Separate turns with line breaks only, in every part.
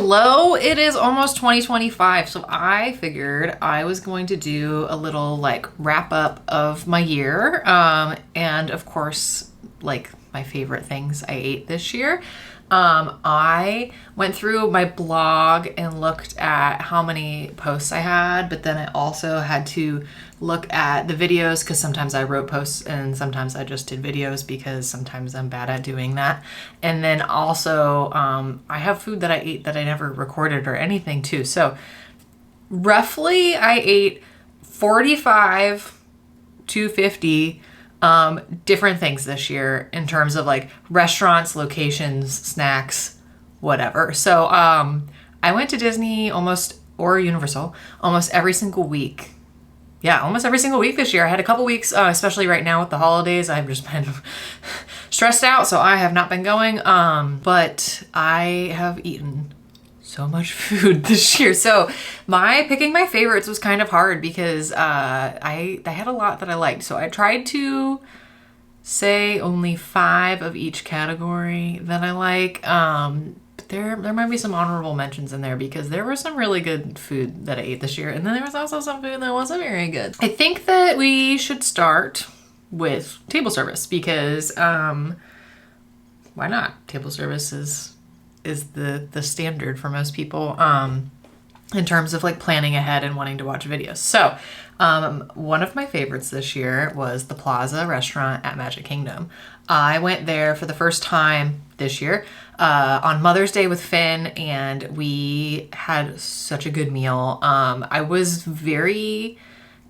Hello, it is almost 2025, so I figured I was going to do a little like wrap up of my year, and of course, like my favorite things I ate this year. I went through my blog and looked at how many posts I had, but then I also had to look at the videos because sometimes I wrote posts and sometimes I just did videos because sometimes I'm bad at doing that. And then also, I have food that I ate that I never recorded or anything too. So roughly I ate 45 to 50 different things this year in terms of like restaurants, locations, snacks, whatever. So I went to Disney or Universal almost every single week. Yeah, almost every single week this year. I had a couple weeks, especially right now with the holidays. I've just been stressed out, so I have not been going. But I have eaten so much food this year. So picking my favorites was kind of hard because I had a lot that I liked. So I tried to say only 5 of each category that I like. But there might be some honorable mentions in there because there was some really good food that I ate this year. And then there was also some food that wasn't very good. I think that we should start with table service because why not? Table service is the standard for most people in terms of like planning ahead and wanting to watch videos. So one of my favorites this year was the Plaza restaurant at Magic Kingdom. I went there for the first time this year on Mother's Day with Finn, and we had such a good meal. I was very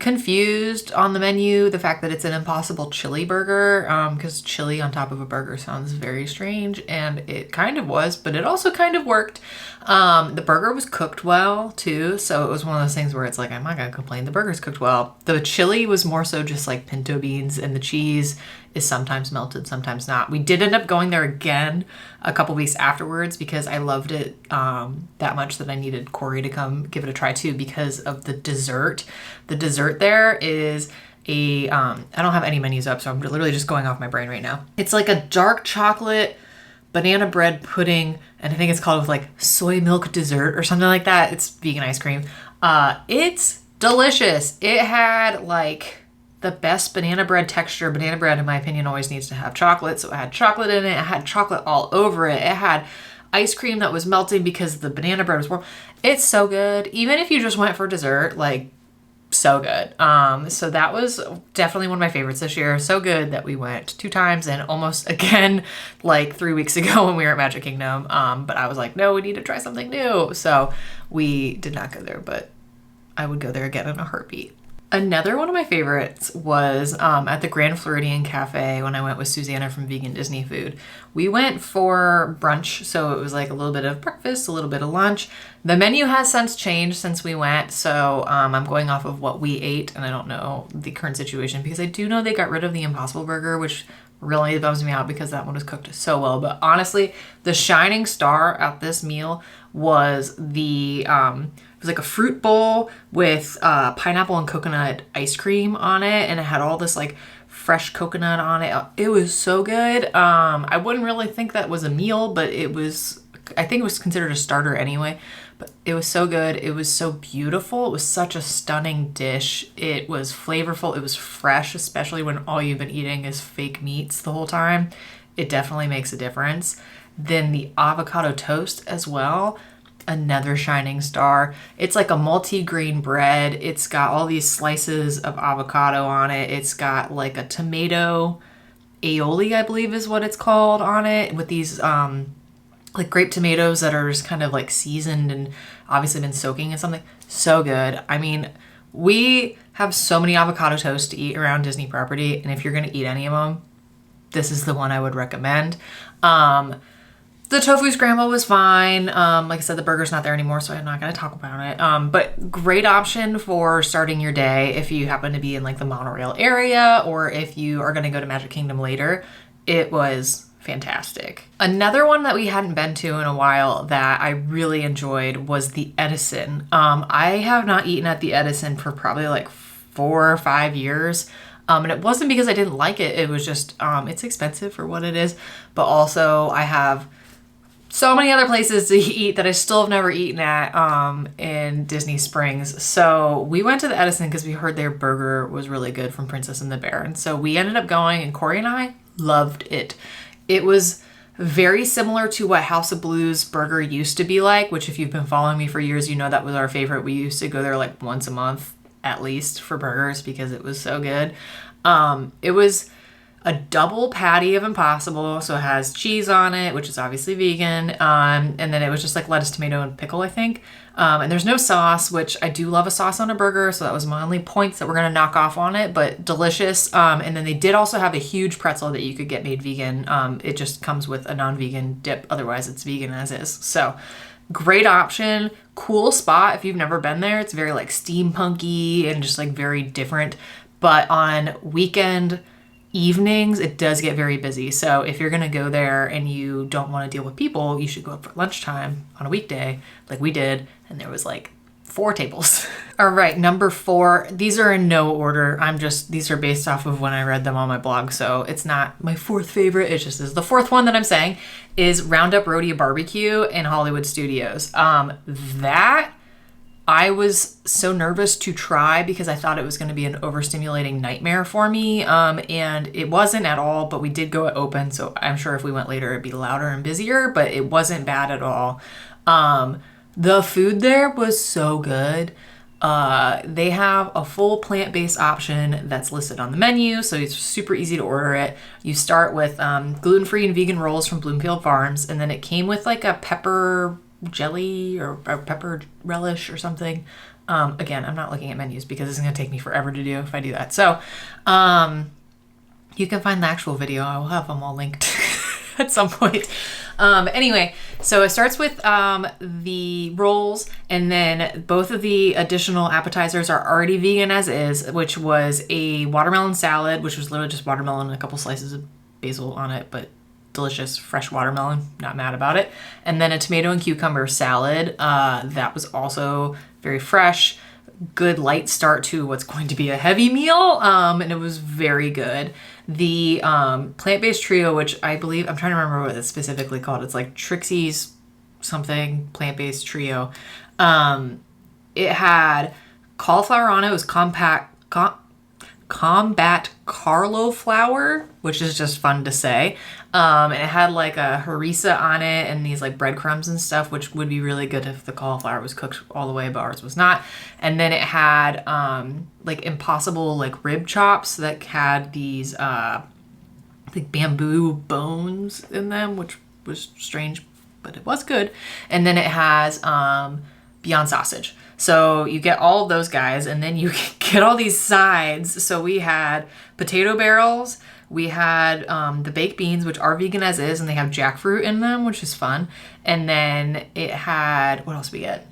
confused on the menu, the fact that it's an Impossible Chili burger, because chili on top of a burger sounds very strange, and it kind of was, but it also kind of worked. The burger was cooked well too, so it was one of those things where it's like, I'm not gonna complain, the burger's cooked well. The chili was more so just like pinto beans, and the cheese is sometimes melted, sometimes not. We did end up going there again a couple weeks afterwards because I loved it that much that I needed Corey to come give it a try too because of the dessert. The dessert there is I don't have any menus up, so I'm literally just going off my brain right now. It's like a dark chocolate banana bread pudding, and I think it's called with like soy milk dessert or something like that. It's vegan ice cream. It's delicious. It had like the best banana bread texture. Banana bread, in my opinion, always needs to have chocolate. So it had chocolate in it. It had chocolate all over it. It had ice cream that was melting because the banana bread was warm. It's so good. Even if you just went for dessert, like so good. So that was definitely one of my favorites this year. So good that we went 2 times and almost again like 3 weeks ago when we were at Magic Kingdom. But I was like, no, we need to try something new. So we did not go there, but I would go there again in a heartbeat. Another one of my favorites was at the Grand Floridian Cafe when I went with Susanna from Vegan Disney Food. We went for brunch, so it was like a little bit of breakfast, a little bit of lunch. The menu has since changed since we went, so I'm going off of what we ate, and I don't know the current situation because I do know they got rid of the Impossible Burger, which really bums me out because that one was cooked so well. But honestly, the shining star at this meal was it was like a fruit bowl with pineapple and coconut ice cream on it, and it had all this like fresh coconut on it. It was so good. I wouldn't really think that was a meal, but I think it was considered a starter anyway. But it was so good. It was so beautiful. It was such a stunning dish. It was flavorful. It was fresh, especially when all you've been eating is fake meats the whole time. It definitely makes a difference. Then the avocado toast as well. Another shining star. It's like a multi-grain bread. It's got all these slices of avocado on it. It's got like a tomato aioli, I believe is what it's called, on it, with these like grape tomatoes that are just kind of like seasoned and obviously been soaking in something. So good. I mean, we have so many avocado toasts to eat around Disney property, and if you're gonna eat any of them, this is the one I would recommend. The tofu scramble was fine. Like I said, the burger's not there anymore, so I'm not going to talk about it. But great option for starting your day if you happen to be in like the monorail area or if you are going to go to Magic Kingdom later. It was fantastic. Another one that we hadn't been to in a while that I really enjoyed was the Edison. I have not eaten at the Edison for probably like 4 or 5 years. And it wasn't because I didn't like it. It was just, it's expensive for what it is. But also I have so many other places to eat that I still have never eaten at in Disney Springs. So we went to the Edison because we heard their burger was really good from Princess and the Bear. And so we ended up going, and Corey and I loved it. It was very similar to what House of Blues burger used to be like, which if you've been following me for years, you know that was our favorite. We used to go there like once a month at least for burgers because it was so good. It was a double patty of Impossible, so it has cheese on it, which is obviously vegan, and then it was just like lettuce, tomato, and pickle, I think. And there's no sauce, which I do love a sauce on a burger, so that was my only points that we're gonna knock off on it, but delicious. And then they did also have a huge pretzel that you could get made vegan. It just comes with a non-vegan dip, otherwise it's vegan as is. So great option, cool spot if you've never been there. It's very like steampunky and just like very different, but on weekend evenings it does get very busy. So if you're gonna go there and you don't want to deal with people, you should go up for lunchtime on a weekday like we did, and there was like 4 tables. All right, number 4. These are in no order. These are based off of when I read them on my blog, so it's not my 4th favorite. It just is the 4th one that I'm saying is Roundup Rodeo Barbecue in Hollywood Studios. That I was so nervous to try because I thought it was going to be an overstimulating nightmare for me, and it wasn't at all, but we did go at open, so I'm sure if we went later it'd be louder and busier, but it wasn't bad at all. The food there was so good. They have a full plant-based option that's listed on the menu, so it's super easy to order it. You start with gluten-free and vegan rolls from Bloomfield Farms, and then it came with like a pepper jelly or pepper relish or something. Again, I'm not looking at menus because it's going to take me forever to do if I do that. So you can find the actual video. I will have them all linked at some point. Anyway, so it starts with the rolls, and then both of the additional appetizers are already vegan as is, which was a watermelon salad, which was literally just watermelon and a couple slices of basil on it, but delicious fresh watermelon, not mad about it. And then a tomato and cucumber salad that was also very fresh, good light start to what's going to be a heavy meal, and it was very good. The plant-based trio, which I believe, I'm trying to remember what it's specifically called, it's like Trixie's something plant-based trio. It had cauliflower on it. It was combat Carlo flour, which is just fun to say. And it had like a harissa on it and these like breadcrumbs and stuff, which would be really good if the cauliflower was cooked all the way, but ours was not. And then it had like Impossible like rib chops that had these like bamboo bones in them, which was strange, but it was good. And then it has Beyond Sausage. So you get all of those guys, and then you get all these sides. So we had potato barrels, we had the baked beans, which are vegan as is, and they have jackfruit in them, which is fun. And then it had, what else we get?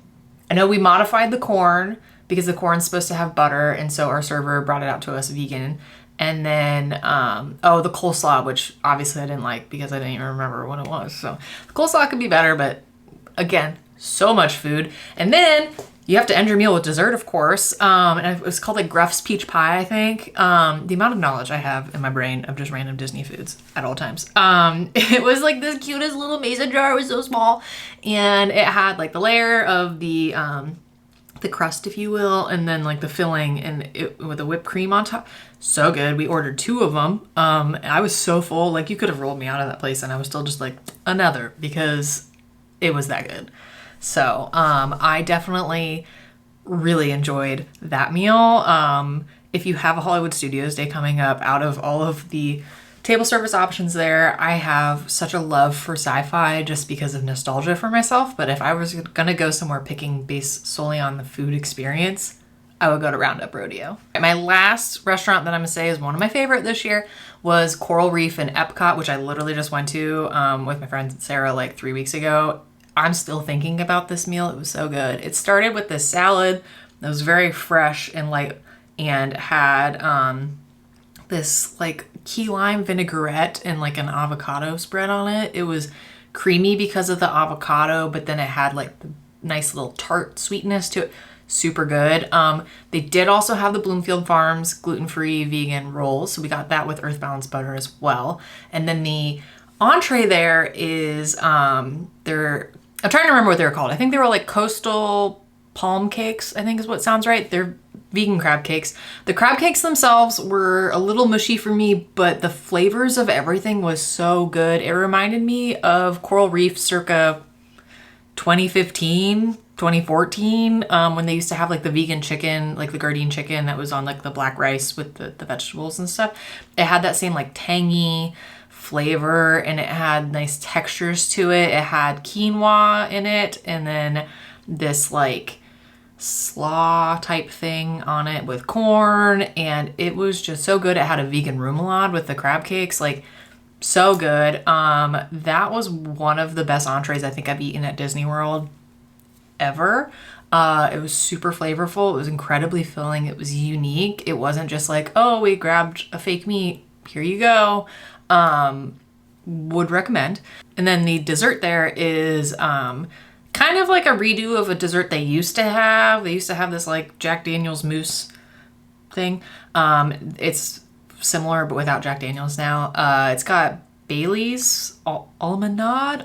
I know we modified the corn because the corn's supposed to have butter, and so our server brought it out to us vegan. And then, the coleslaw, which obviously I didn't like because I didn't even remember what it was. So the coleslaw could be better, but again, so much food. And then you have to end your meal with dessert, of course. And it was called like Gruff's Peach Pie, I think. The amount of knowledge I have in my brain of just random Disney foods at all times. It was like this cutest little mason jar. It was so small. And it had like the layer of the crust, if you will, and then like the filling and it with the whipped cream on top. So good. We ordered 2 of them. I was so full. Like you could have rolled me out of that place and I was still just like another because it was that good. So I definitely really enjoyed that meal. If you have a Hollywood Studios Day coming up, out of all of the table service options there, I have such a love for sci-fi just because of nostalgia for myself. But if I was gonna go somewhere picking based solely on the food experience, I would go to Roundup Rodeo. My last restaurant that I'm gonna say is one of my favorite this year was Coral Reef in Epcot, which I literally just went to with my friend Sarah like 3 weeks ago. I'm still thinking about this meal. It was so good. It started with this salad that was very fresh and light and had this like key lime vinaigrette and like an avocado spread on it. It was creamy because of the avocado, but then it had like the nice little tart sweetness to it. Super good. They did also have the Bloomfield Farms gluten-free vegan rolls. So we got that with Earth Balance butter as well. And then the entree there is, I'm trying to remember what they were called. I think they were like coastal palm cakes, I think is what sounds right. They're vegan crab cakes. The crab cakes themselves were a little mushy for me, but the flavors of everything was so good. It reminded me of Coral Reef circa 2015, 2014, when they used to have like the vegan chicken, like the Gardein chicken that was on like the black rice with the vegetables and stuff. It had that same like tangy flavor, and it had nice textures to it. It had quinoa in it, and then this like slaw type thing on it with corn, and it was just so good. It had a vegan remoulade with the crab cakes, like so good. That was one of the best entrees I think I've eaten at Disney World ever. It was super flavorful. It was incredibly filling. It was unique. It wasn't just like, oh, we grabbed a fake meat, here you go. Would recommend. And then the dessert there is kind of like a redo of a dessert they used to have. They used to have this like Jack Daniel's mousse thing. It's similar but without Jack Daniel's now. It's got Bailey's almondade,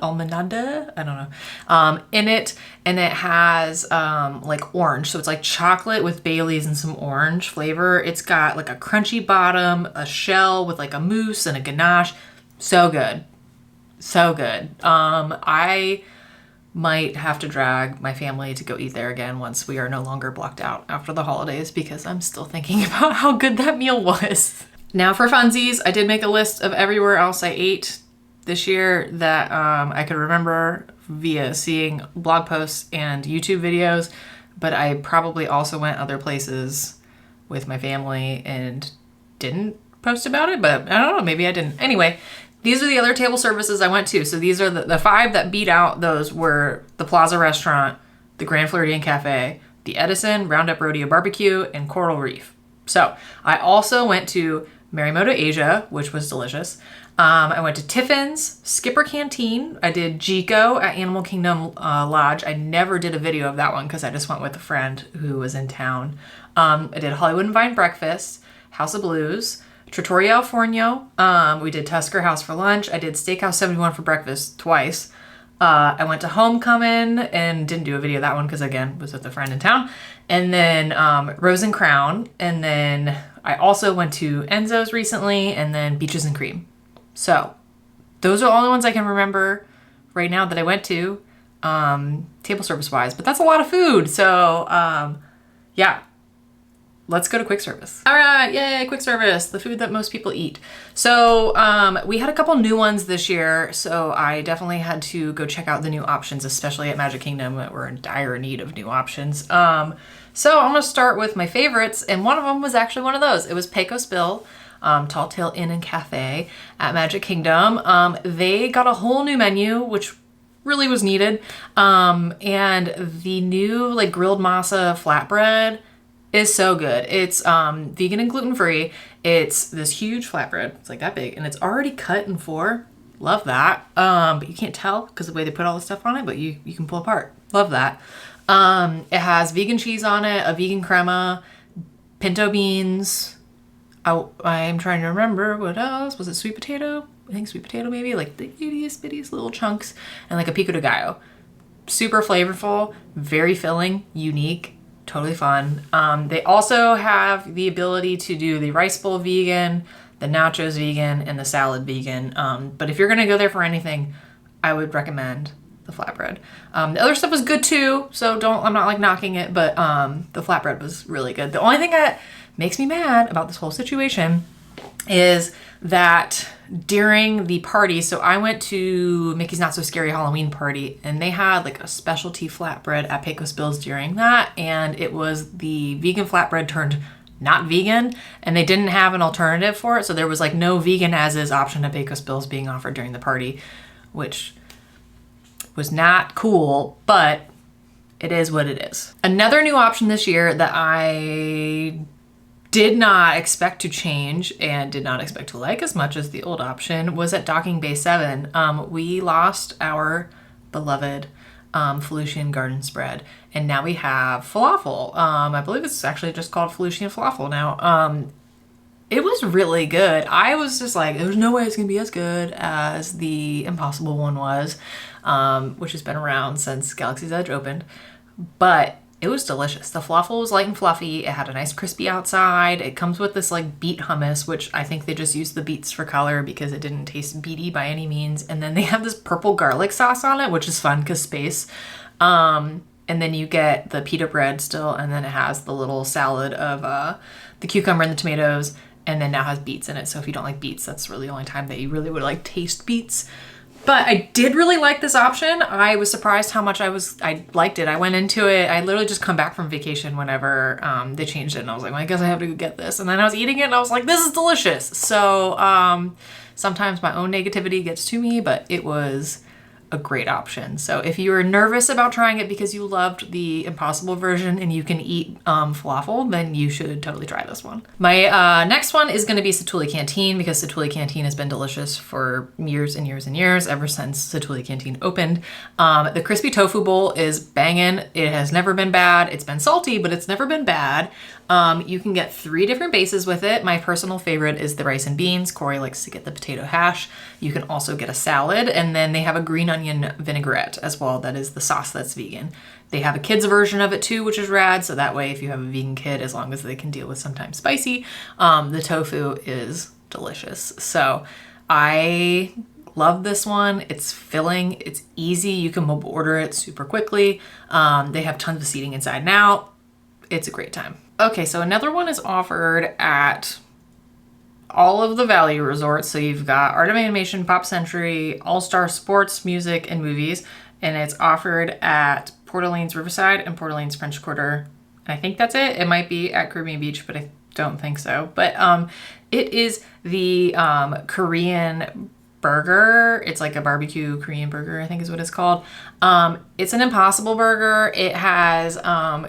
I don't know, in it, and it has like orange, so it's like chocolate with Bailey's and some orange flavor. It's got like a crunchy bottom, a shell with like a mousse and a ganache. So good, so good. I might have to drag my family to go eat there again once we are no longer blocked out after the holidays, because I'm still thinking about how good that meal was. Now for funsies, I did make a list of everywhere else I ate this year that I could remember via seeing blog posts and YouTube videos, but I probably also went other places with my family and didn't post about it, but I don't know, maybe I didn't. Anyway, these are the other table services I went to. So these are the 5 that beat out those were the Plaza Restaurant, the Grand Floridian Cafe, the Edison, Roundup Rodeo Barbecue, and Coral Reef. So I also went to Marimoto Asia, which was delicious. I went to Tiffin's, Skipper Canteen. I did Jico at Animal Kingdom Lodge. I never did a video of that one because I just went with a friend who was in town. I did Hollywood and Vine Breakfast, House of Blues, Trattoria al Forno. We did Tusker House for lunch. I did Steakhouse 71 for breakfast twice. I went to Homecoming and didn't do a video of that one because, again, was with a friend in town. And then Rose and Crown. And then I also went to Enzo's recently, and then Beaches and Cream. So those are all the ones I can remember right now that I went to, table service wise. But that's a lot of food. So yeah. Let's go to quick service. All right, yay, quick service, the food that most people eat. So we had a couple new ones this year, so I definitely had to go check out the new options, especially at Magic Kingdom. We're in dire need of new options. So I'm gonna start with my favorites, and one of them was actually one of those. It was Pecos Bill, Tall Tale Inn and Cafe at Magic Kingdom. They got a whole new menu, which really was needed, and the new like grilled masa flatbread is so good. It's vegan and gluten-free. It's this huge flatbread. It's like that big, and it's already cut in 4. Love that. But you can't tell because of the way they put all the stuff on it, but you can pull apart. Love that. It has vegan cheese on it, a vegan crema, pinto beans. I'm trying to remember what else. Was it sweet potato? I think sweet potato maybe, like the ittiest bittiest little chunks, and like a pico de gallo. Super flavorful, very filling, unique. Totally fun. They also have the ability to do the rice bowl vegan, the nachos vegan, and the salad vegan. But if you're gonna go there for anything, I would recommend the flatbread. The other stuff was good too, so I'm not like knocking it, but the flatbread was really good. The only thing that makes me mad about this whole situation is that during the party, so I went to Mickey's Not So Scary Halloween party, and they had like a specialty flatbread at Pecos Bill's during that, and it was the vegan flatbread turned not vegan, and they didn't have an alternative for it, so there was like no vegan as is option at Pecos Bill's being offered during the party, which was not cool, but it is what it is. Another new option this year that I did not expect to change and did not expect to like as much as the old option was at Docking Bay 7. We lost our beloved Felucian garden spread, and now we have falafel. I believe it's actually just called Felucian falafel now. It was really good. I was just like, there's no way it's gonna be as good as the Impossible one was, which has been around since Galaxy's Edge opened. But it was delicious. The falafel was light and fluffy. It had a nice crispy outside. It comes with this like beet hummus, which I think they just used the beets for color because it didn't taste beety by any means. And then they have this purple garlic sauce on it, which is fun because space. And then you get the pita bread still, and then it has the little salad of the cucumber and the tomatoes, and then now has beets in it. So if you don't like beets, that's really the only time that you really would like taste beets. But I did really like this option. I was surprised how much I liked it. I went into it, I literally just come back from vacation whenever they changed it, and I was like, well, I guess I have to go get this. And then I was eating it and I was like, this is delicious. So sometimes my own negativity gets to me, but it was a great option. So if you were nervous about trying it because you loved the Impossible version and you can eat falafel, then you should totally try this one. My next one is going to be Satuli Canteen, because Satuli Canteen has been delicious for years and years and years, ever since Satuli Canteen opened. The crispy tofu bowl is banging. It has never been bad. It's been salty, but it's never been bad. You can get 3 different bases with it. My personal favorite is the rice and beans. Corey likes to get the potato hash. You can also get a salad, and then they have a green onion vinaigrette as well. That is the sauce that's vegan. They have a kid's version of it too, which is rad. So that way, if you have a vegan kid, as long as they can deal with sometimes spicy, the tofu is delicious. So I love this one. It's filling. It's easy. You can mobile order it super quickly. They have tons of seating inside and out. It's a great time. Okay, so another one is offered at all of the value resorts. So you've got Art of Animation, Pop Century, All-Star Sports, Music, and Movies. And it's offered at Port Orleans Riverside and Port Orleans French Quarter. I think that's it. It might be at Caribbean Beach, but I don't think so. But it is the Korean burger. It's like a barbecue Korean burger, I think is what it's called. It's an Impossible burger. It has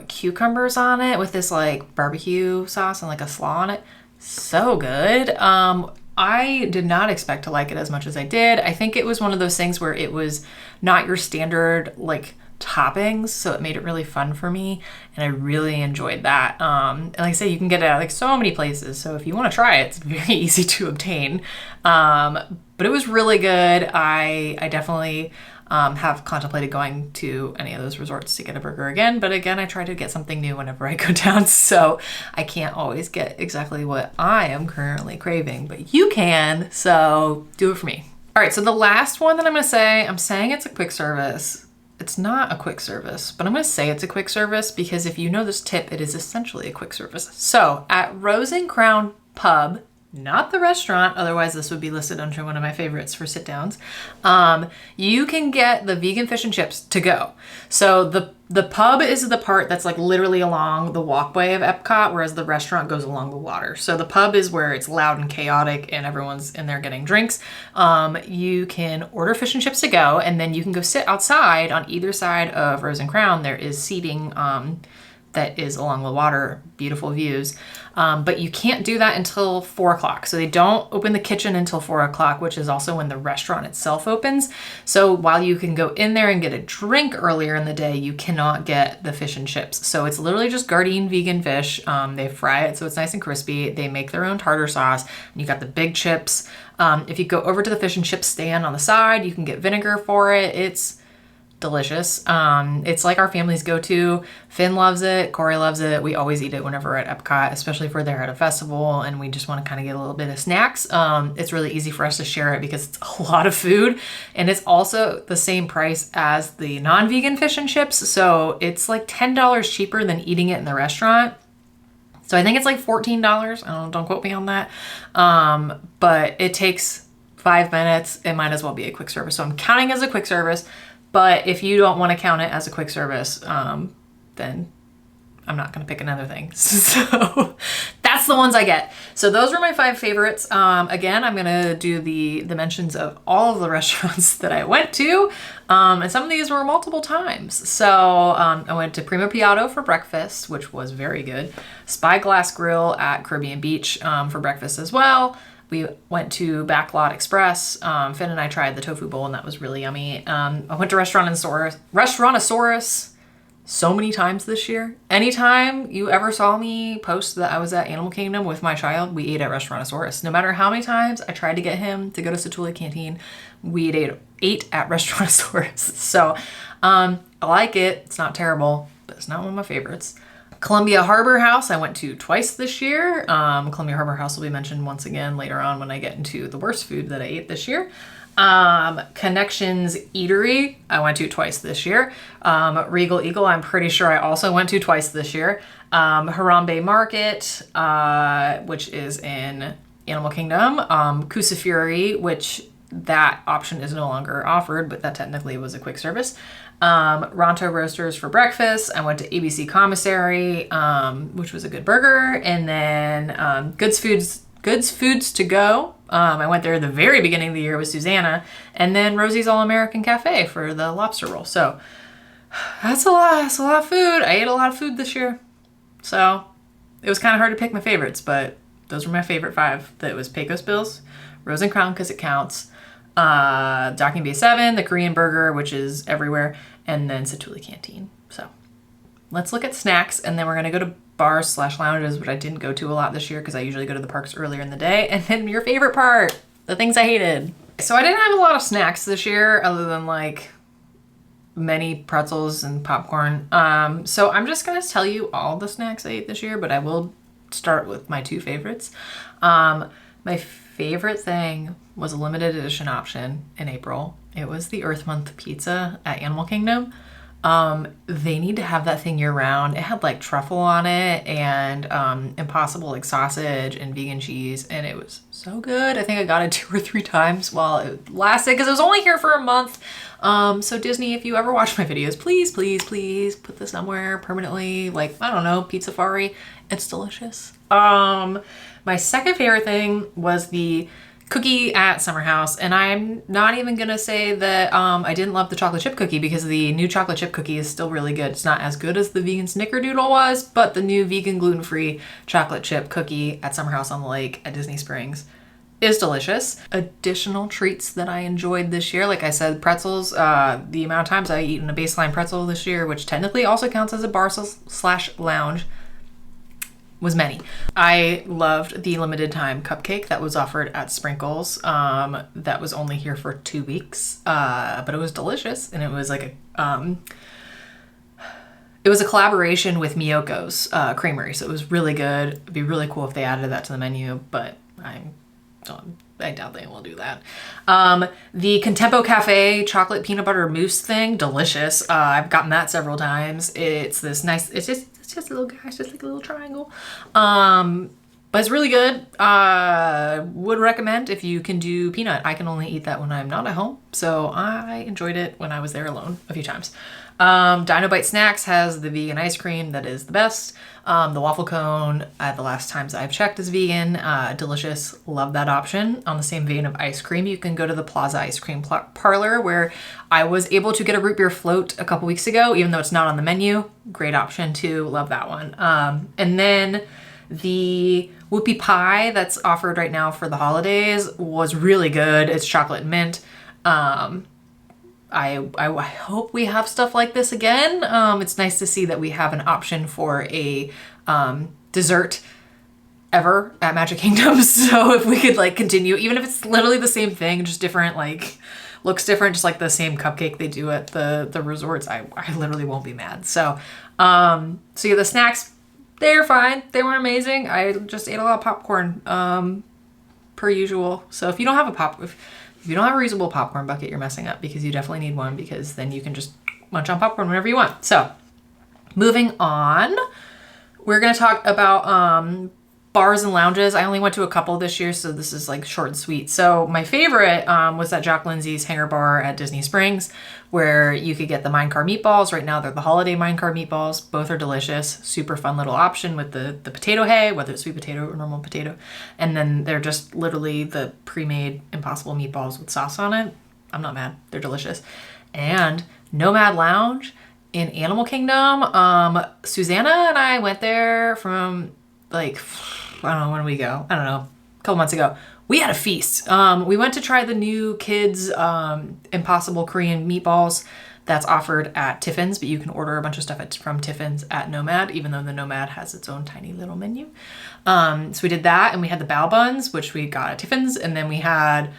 cucumbers on it with this like barbecue sauce and like a slaw on it. So good. I did not expect to like it as much as I did. I think it was one of those things where it was not your standard like toppings, so it made it really fun for me, and I really enjoyed that. And like I say, you can get it at like so many places, so if you want to try it, it's very easy to obtain. But it was really good. I definitely have contemplated going to any of those resorts to get a burger again, but again, I try to get something new whenever I go down, so I can't always get exactly what I am currently craving, but you can, so do it for me. All right, so the last one that I'm saying it's a quick service. It's not a quick service, but I'm going to say it's a quick service because if you know this tip, it is essentially a quick service. So at Rose and Crown Pub, not the restaurant, otherwise this would be listed under one of my favorites for sit downs, you can get the vegan fish and chips to go. So the pub is the part that's like literally along the walkway of Epcot, whereas the restaurant goes along the water. So the pub is where it's loud and chaotic and everyone's in there getting drinks. You can order fish and chips to go, and then you can go sit outside on either side of Rose and Crown. There is seating that is along the water, beautiful views. But you can't do that until 4 o'clock. So they don't open the kitchen until 4 o'clock, which is also when the restaurant itself opens. So while you can go in there and get a drink earlier in the day, you cannot get the fish and chips. So it's literally just Gardein vegan fish. They fry it so it's nice and crispy. They make their own tartar sauce. And you got the big chips. If you go over to the fish and chip stand on the side, you can get vinegar for it. It's delicious. It's like our family's go-to. Finn loves it. Corey loves it. We always eat it whenever we're at Epcot, especially if we're there at a festival and we just want to kind of get a little bit of snacks. It's really easy for us to share it because it's a lot of food, and it's also the same price as the non-vegan fish and chips. So it's like $10 cheaper than eating it in the restaurant. So I think it's like $14. Don't quote me on that. But it takes 5 minutes. It might as well be a quick service. So I'm counting as a quick service. But if you don't want to count it as a quick service, then I'm not going to pick another thing. So that's the ones I get. So those were my 5 favorites. Again, I'm going to do the mentions of all of the restaurants that I went to. And some of these were multiple times. So I went to Primo Piatto for breakfast, which was very good. Spyglass Grill at Caribbean Beach for breakfast as well. We went to Backlot Express. Finn and I tried the tofu bowl, and that was really yummy. I went to Restaurantosaurus so many times this year. Anytime you ever saw me post that I was at Animal Kingdom with my child, we ate at Restaurantosaurus. No matter how many times I tried to get him to go to Satuli Canteen, we ate at Restaurantosaurus. So I like it. It's not terrible, but it's not one of my favorites. Columbia Harbor House, I went to twice this year. Columbia Harbor House will be mentioned once again later on when I get into the worst food that I ate this year. Connections Eatery, I went to twice this year. Regal Eagle, I'm pretty sure I also went to twice this year. Harambe Market, which is in Animal Kingdom. Kusafuri, which that option is no longer offered, but that technically was a quick service. Ronto Roasters for breakfast. I went to ABC Commissary, which was a good burger. And then Goods Foods to Go. I went there the very beginning of the year with Susanna. And then Rosie's All-American Cafe for the lobster roll. So that's a lot. That's a lot of food. I ate a lot of food this year. So it was kind of hard to pick my favorites, but those were my favorite 5. That was Pecos Bills, Rose and Crown because it counts, Docking Bay 7, the Korean burger, which is everywhere, and then Satuli Canteen. So let's look at snacks, and then we're going to go to bars/lounges, which I didn't go to a lot this year because I usually go to the parks earlier in the day. And then your favorite part, the things I hated. So I didn't have a lot of snacks this year other than like many pretzels and popcorn. So I'm just going to tell you all the snacks I ate this year, but I will start with my 2 favorites. My favorite thing was a limited edition option in April. It was the Earth Month pizza at Animal Kingdom. They need to have that thing year round. It had like truffle on it and Impossible like sausage and vegan cheese, and it was so good. I think I got it 2 or 3 times while it lasted because it was only here for a month. So Disney, if you ever watch my videos, please, please, please put this somewhere permanently. Like, I don't know, Pizzafari. It's delicious. My second favorite thing was the cookie at Summer House, and I'm not even gonna say that I didn't love the chocolate chip cookie because the new chocolate chip cookie is still really good. It's not as good as the vegan snickerdoodle was, but the new vegan gluten-free chocolate chip cookie at Summer House on the Lake at Disney Springs is delicious. Additional treats that I enjoyed this year, like I said, pretzels. The amount of times I eaten a baseline pretzel this year, which technically also counts as a bar/lounge, was many. I loved the limited time cupcake that was offered at Sprinkles. That was only here for 2 weeks, but it was delicious, and it was like it was a collaboration with Miyoko's Creamery, so it was really good. It'd be really cool if they added that to the menu, but I doubt they will do that. The Contempo Cafe chocolate peanut butter mousse thing, delicious. I've gotten that several times. It's this nice, it's just a little guy, it's just like a little triangle. But it's really good. Would recommend if you can do peanut. I can only eat that when I'm not at home, so I enjoyed it when I was there alone a few times. Dino Bite Snacks has the vegan ice cream that is the best. The waffle cone, the last times I've checked, is vegan. Delicious. Love that option. On the same vein of ice cream, you can go to the Plaza Ice Cream Parlor, where I was able to get a root beer float a couple weeks ago, even though it's not on the menu. Great option too. Love that one. And then the whoopie pie that's offered right now for the holidays was really good. It's chocolate and mint. I hope we have stuff like this again. It's nice to see that we have an option for a dessert ever at Magic Kingdom. So if we could like continue, even if it's literally the same thing, just different, like looks different, just like the same cupcake they do at the resorts, I literally won't be mad. So yeah, the snacks, they're fine. They were amazing. I just ate a lot of popcorn, per usual. So if you don't have if you don't have a reusable popcorn bucket, you're messing up, because you definitely need one, because then you can just munch on popcorn whenever you want. So moving on, we're going to talk about bars and lounges. I only went to a couple this year, so this is like short and sweet. So my favorite was at Jock Lindsay's Hangar Bar at Disney Springs, where you could get the Minecart meatballs. Right now they're the holiday Minecart meatballs. Both are delicious. Super fun little option with the potato hay, whether it's sweet potato or normal potato. And then they're just literally the pre-made Impossible meatballs with sauce on it. I'm not mad. They're delicious. And Nomad Lounge in Animal Kingdom. Susanna and I went there from like, I don't know, when did we go? I don't know, a couple months ago. We had a feast. We went to try the new kids' Impossible Korean meatballs. that's offered at Tiffin's, but you can order a bunch of stuff from Tiffin's at Nomad, even though the Nomad has its own tiny little menu. So we did that, and we had the bao buns, which we got at Tiffin's, and then we had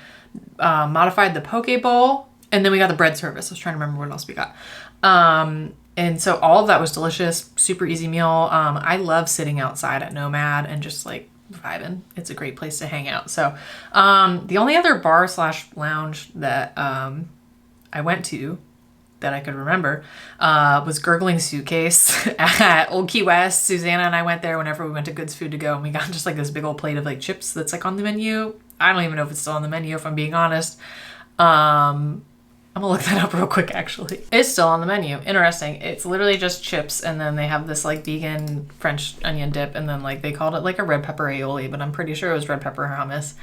modified the poke bowl, and then we got the bread service. I was trying to remember what else we got. And so all of that was delicious, super easy meal. I love sitting outside at Nomad and just like vibing. It's a great place to hang out. So the only other bar / lounge that I went to that I could remember was Gurgling Suitcase at Old Key West. Susanna and I went there whenever we went to Goods Food to Go, and we got just like this big old plate of like chips that's like on the menu. I don't even know if it's still on the menu, if I'm being honest. I'm gonna look that up real quick, actually. It's still on the menu. Interesting. It's literally just chips, and then they have this like vegan French onion dip, and then like they called it like a red pepper aioli, but I'm pretty sure it was red pepper hummus.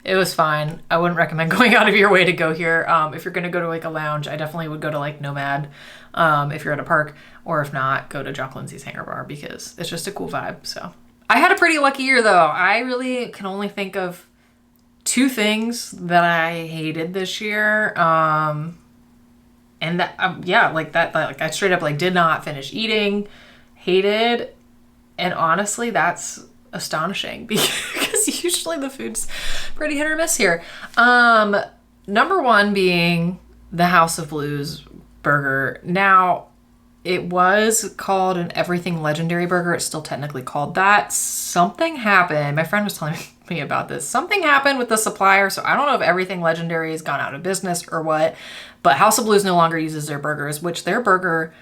It was fine. I wouldn't recommend going out of your way to go here. If you're gonna go to like a lounge, I definitely would go to like Nomad if you're at a park, or if not, go to Jock Lindsay's Hangar Bar, because it's just a cool vibe. So I had a pretty lucky year though. I really can only think of 2 things that I hated this year. And that, like I straight up like did not finish eating, hated. And honestly, that's astonishing because usually the food's pretty hit or miss here. Number 1 being the House of Blues burger. Now, it was called an Everything Legendary burger. It's still technically called that. Something happened. My friend was telling me about this. Something happened with the supplier, so I don't know if Everything Legendary has gone out of business or what, but House of Blues no longer uses their burgers, which their burger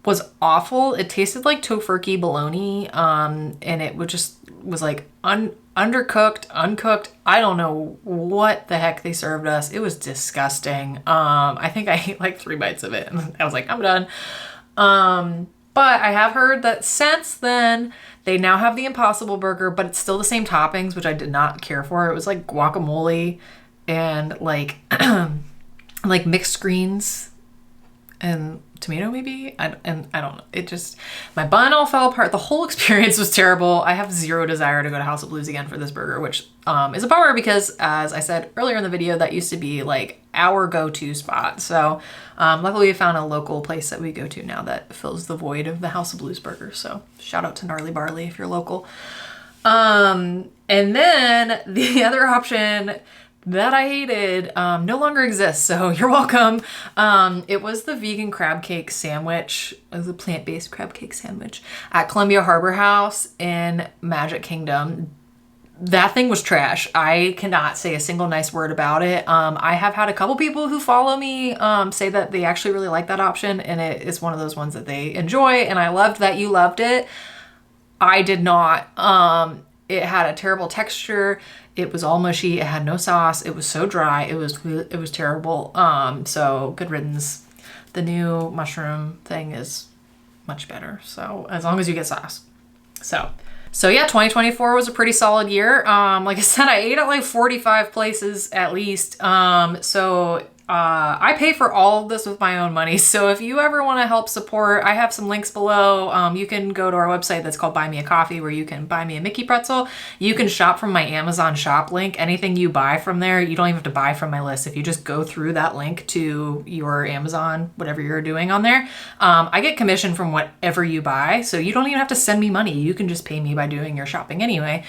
was awful. It tasted like tofurkey bologna, and it was like undercooked, uncooked. I don't know what the heck they served us. It was disgusting. I think I ate like 3 bites of it, and I was like, I'm done. But I have heard that since then, they now have the Impossible Burger, but it's still the same toppings, which I did not care for. It was like guacamole and like like mixed greens and tomato maybe. I don't know. It just, my bun all fell apart. The whole experience was terrible. I have zero desire to go to House of Blues again for this burger, which is a bummer because, as I said earlier in the video, that used to be like our go-to spot. So luckily we found a local place that we go to now that fills the void of the House of Blues burger. So shout out to Gnarly Barley if you're local. And then the other option that I hated no longer exists, so you're welcome. It was the vegan crab cake sandwich. It was a plant-based crab cake sandwich at Columbia Harbor House in Magic Kingdom. That thing was trash. I cannot say a single nice word about it. I have had a couple people who follow me say that they actually really like that option, and it is one of those ones that they enjoy, and I loved that you loved it. I did not. It had a terrible texture. It was all mushy. It had no sauce. It was so dry. It was terrible. So good riddance. The new mushroom thing is much better. So as long as you get sauce. So yeah, 2024 was a pretty solid year. Like I said, I ate at like 45 places at least. I pay for all of this with my own money. So if you ever want to help support, I have some links below. You can go to our website that's called Buy Me a Coffee, where you can buy me a Mickey pretzel. You can shop from my Amazon shop link. Anything you buy from there, you don't even have to buy from my list. If you just go through that link to your Amazon, whatever you're doing on there, I get commission from whatever you buy. So you don't even have to send me money. You can just pay me by doing your shopping anyway.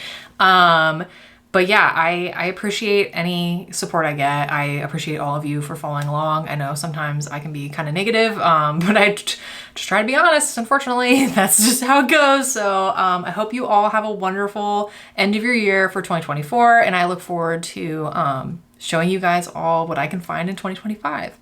But yeah, I appreciate any support I get. I appreciate all of you for following along. I know sometimes I can be kind of negative, but I just try to be honest. Unfortunately, that's just how it goes. So I hope you all have a wonderful end of your year for 2024. And I look forward to showing you guys all what I can find in 2025.